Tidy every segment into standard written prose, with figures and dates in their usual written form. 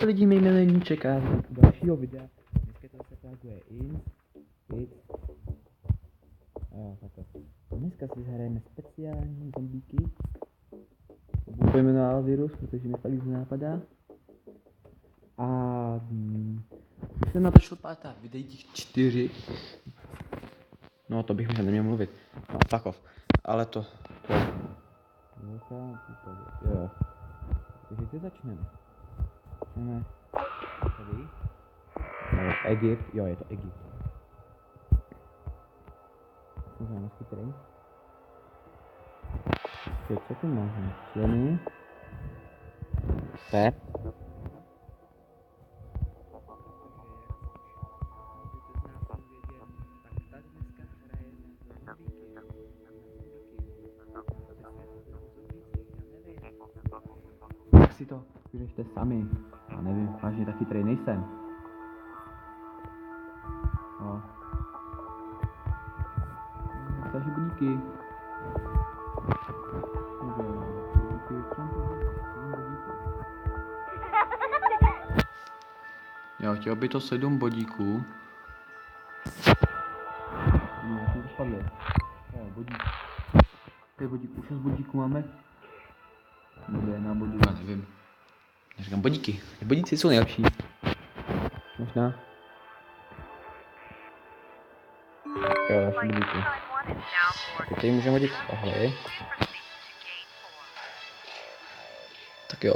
Lidi mi milení čeká z dalšího videa. Dneska to se reaguje Dneska si zahrajeme speciální zombíky. Budu pojmenoval virus, protože mi fakt nic nenapadá. A už jsem natočil pátá videí těch 4. No to bych možná neměl mluvit. No fuck off. Ale to. Jo. Takže ty začneme. Začneme tady. No, Egypt, jo, je to Egypt. Jsem znám terén. Co tu máme? Členy. Pep. Tak si to vyřešte sami. Já nevím, vážně tak chytrý nejsem. No. Takže budíky. Jo, chtělo by to 7 bodíků. No, jak to spadlo. Jo, bodík. 5 bodíků, 6 bodíků máme. Nebo je na bodíku, já nevím. Já říkám bodíky. Bodíci jsou nejlepší. Možná. Jo, další bodíky. Teď tady můžeme hodit tohle. Tak jo.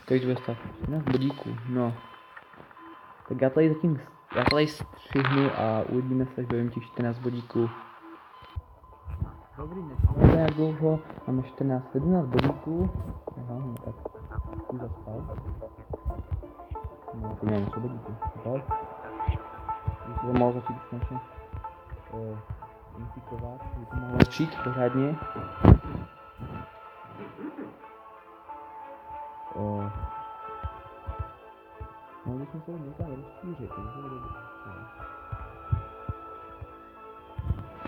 Kolik to bude stát? 14 bodíků, no. Tak já tady střihnu a uvidíme se, až dojím těch 14 bodíků. Dobrý, nešlo jak dlouho, máme 11 bodíků. Aha, no tak, jsi zaspal. No, to máme 100 bodíků, tak. Když se to mohlo začít už konečně infikovat, by to mohlo začít pořádně. Mohli jsme se někam rozšířit, takže to bude dobře.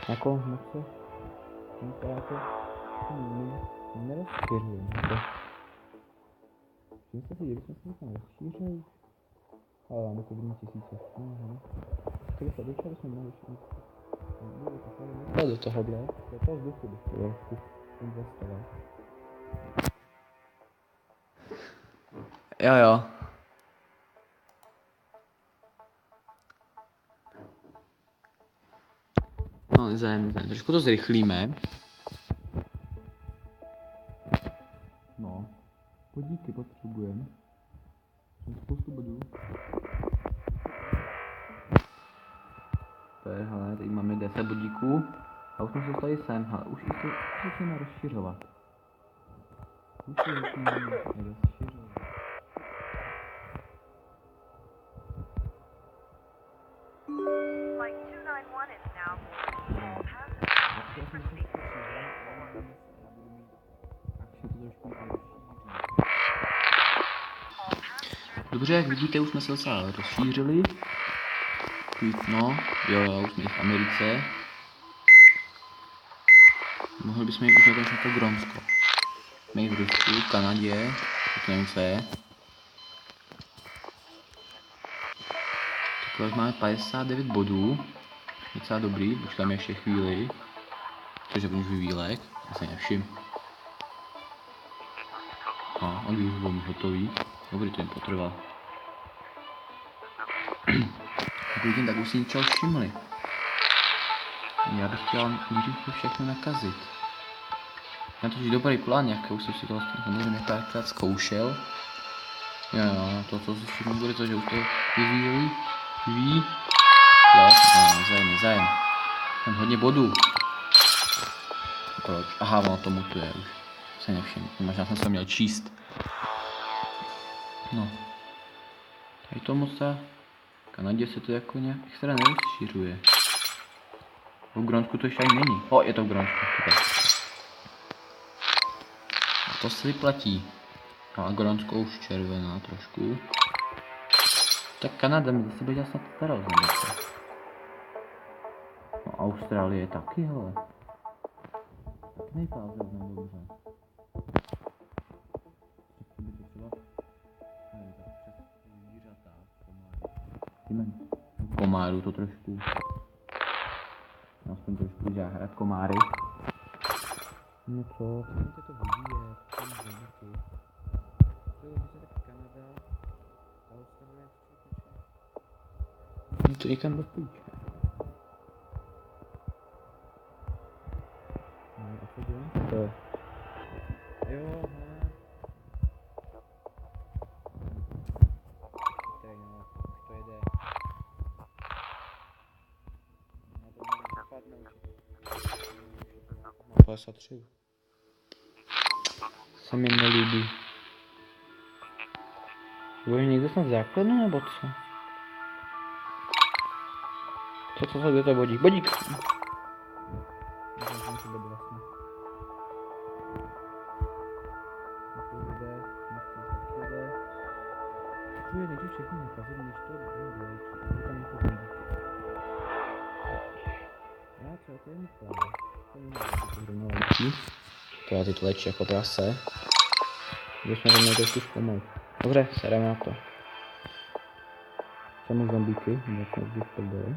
Jako moc se to nerozšířili. Myslím si, že bychom se někam rozšířili. Ale máme to 2 tisíce. Tady se dočali jsme mohli šířit. Do tohohle. Do toho vzduchu bych to trošku investoval. Jo. No, nezájem. Trošku to zrychlíme. No. Bodíky potřebujeme. Spoustu bodů. Hele, tady máme 10 bodíků. A už jsme se dostali sem, hele, už to začneme rozšiřovat. Už to začneme rozšiřovat. Dobře, jak vidíte, už jsme se docela rozšířili. No, jo, už jsme v Americe. Mohli bychom jít už jako Grónsko. Jsme v Rusku, v Kanadě, v Němce. Takhle už máme 59 bodů. Docela dobrý, počkáme ještě chvíli. Protože to už výlek, já se nevšim. No, on už byl hotový. Dobrý, to jim potrvá. Jak vidím, tak už si něčeho všimli. Já bych chtěl nejdřív všechno nakazit. Já to už dobrý plán, jak už jsem si to samozřejmě párkrát zkoušel. Jo, to co si všimnu bude to, že už to vyvíjí. Nezájem. Mám hodně bodů. Proč? Aha, ono to mutuje už. Se nevšiml, možná jsem se měl číst. No. Tady to moc v Kanadě se to jako nějak extra nerozšiřuje. V Grónsku to ještě ani není. Je to v Grónsku. A to se vyplatí. No a Grónsko už červená trošku. Tak Kanada mi zase bude snad starost. No Austrálie taky, hele. Tak nejpázil dobře. musíme komáru to trošku, aspoň trošku zahrát komáry. No co, chcete to vyvíjet, to je zombiky. Chtělo by se tak Kanada, Austrálie, no to někam do píče. No a co dělám? To. Jo, aha. Tady no, už to jede. Na to můžu dopadnout určitě. Mám 53. Se mi nelíbí. Bude někdo snad základnu nebo co? Co, kde to je bodík? Bodík! Nevím, co bude vlastně. Čuje, nejdřív všechny nakazit, než to bude lepší. Je tam jako zombíky. Já co, to je mi plán. To je mi lepší. To já ty to léčí jako prase. Když jsme to měli trošku zpomalit. Dobře, sereme na to. Chceme zombíky, nebo jsme vždy v prdeli.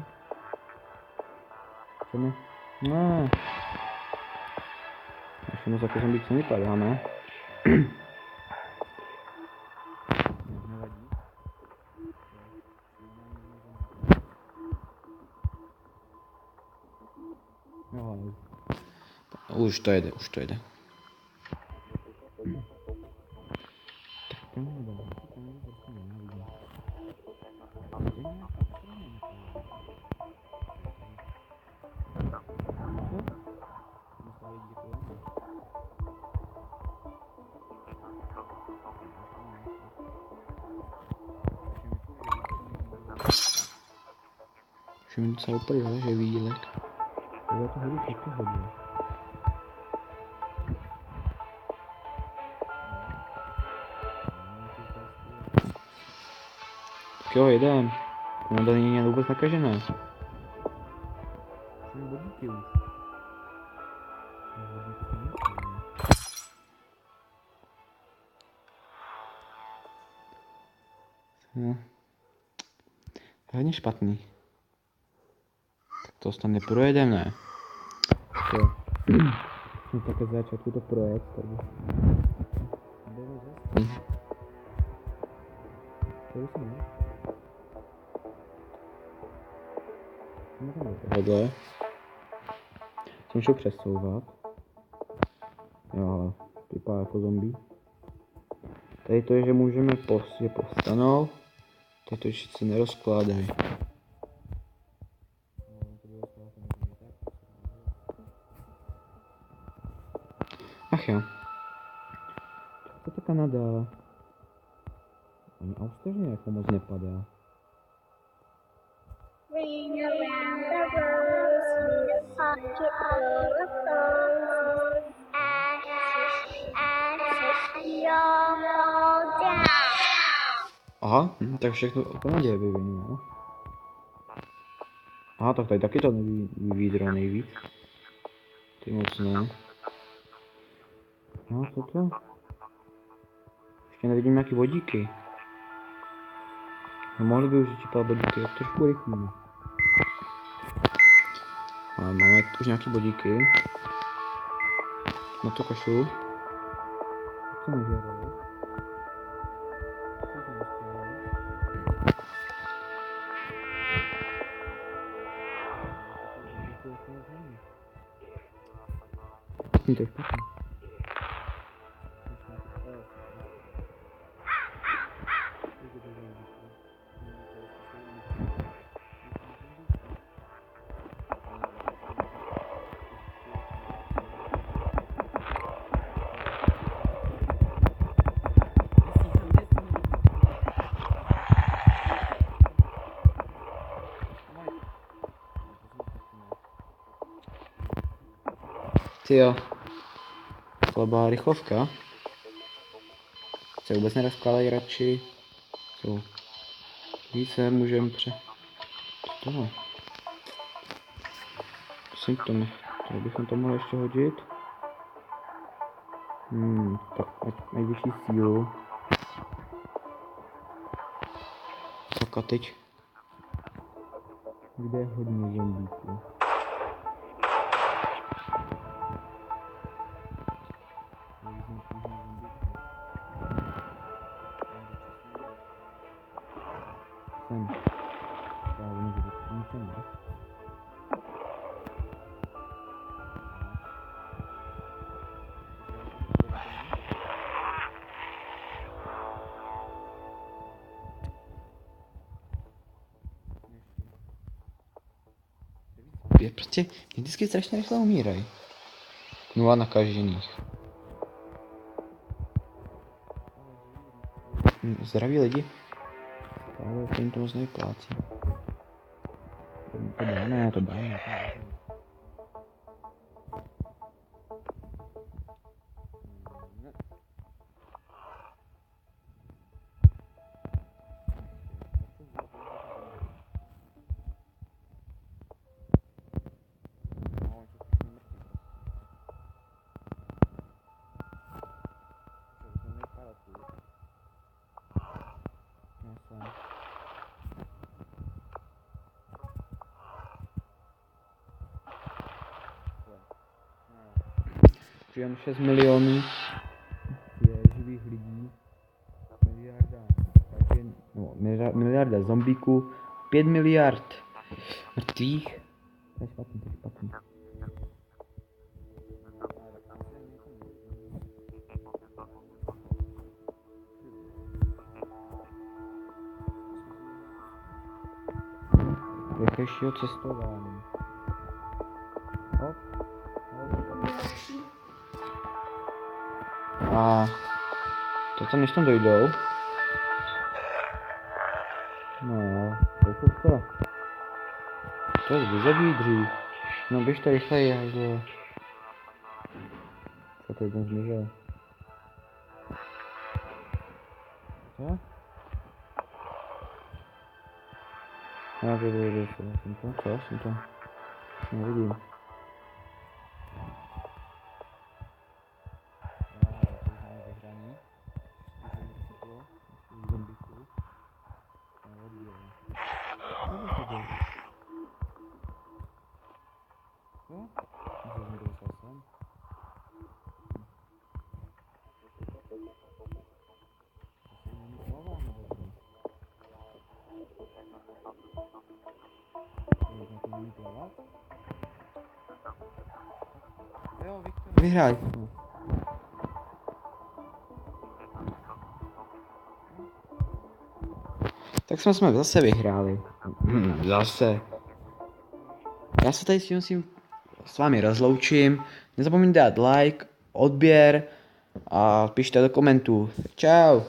Chceme... No. Ještě moc jako zombík se nevypadáme. Nevadí. Jo, už to jede, už to jede. Už mi docela upadlo, že výdělek. Já to hodně pěkně hodně. Tak jo, jedem. To není vůbec nakažené. Jsem vodíky už. No. Hodně špatný. Tak to snad neprojedeme, ne? Jo. Jsem také z začátku to projekt, takže... Tohle. Jsem šel přesouvat. Jo, ale vypadá jako zombie. Tady to je, že můžeme povstanout. Tady to ještě se nerozkládají. Ach jo. Co to Kanada? Ani Austrálie jako moc nepadá. Ring around the rose, a pocket full of those. As we all fall down. Aha, tak všechno o Kanadě je vyvinulo. Aha, tak tady taky to nevyvídro nejvíc. Ty moc ne. No, co to? Ještě nevidím nějaký vodíky. No, mohli by už čepat bodíky, jak trošku rychlíme. Ale máme už nějaký bodíky. Na to kašlu. Co nežerali? To je špatný. Tyjo. Slabá rychlovka. Se vůbec nerozkládají radši. Co? Více můžeme tohle. Symptomy. To bychom to mohli ještě hodit. Tak nejvyšší sílu. Tak a teď. kde je hodně zombíků. Sem. Já můžu být ničem, ne? Je prostě, vždycky strašně rychle umírají. 0 nakažených. Zdraví lidi. Ale to jim to moc nevyplácí. To dáme, to dáme. Jen 6 milionů je živých lidí, miliarda zombíků, 5 miliard mrtvých. To je špatný, to je špatný. Rychlejšího cestování. A to než tam dojdou. No, to je vyzabí dřív. No běžte rychleji, hajzlo. Co to jeden zmizel? Co? Já vyjdu, jsem to? Nevidím. Vyhraj. Tak jsme zase vyhráli. Zase. Já se tady s vámi rozloučím. Nezapomeňte dát like, odběr a pište do komentů. Čau.